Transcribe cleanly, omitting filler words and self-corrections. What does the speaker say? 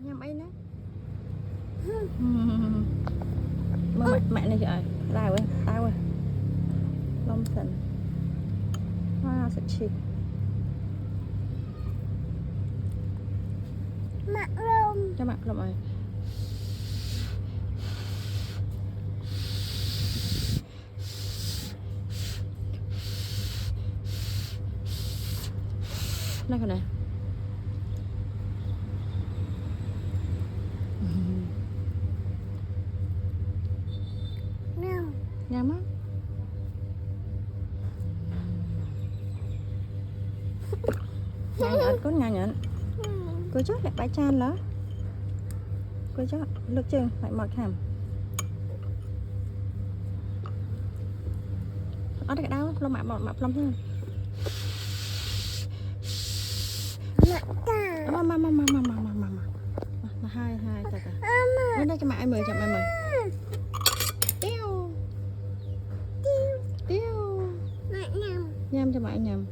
nhầm ấy nữa mà mẹ này trời đau ơi lông sần hoa sạch chịt mặt lông cho mặt lông ơi đây con này nhắm á ngay nhẫn có ngay nhẫn cô chót lại bãi chan đó cô chót lực chừng lại mọt hàm ở đây đau lông mạ mọt lông thế mà hai ta bên đây cho mẹ mời tiêu nhâm cho mẹ nhầm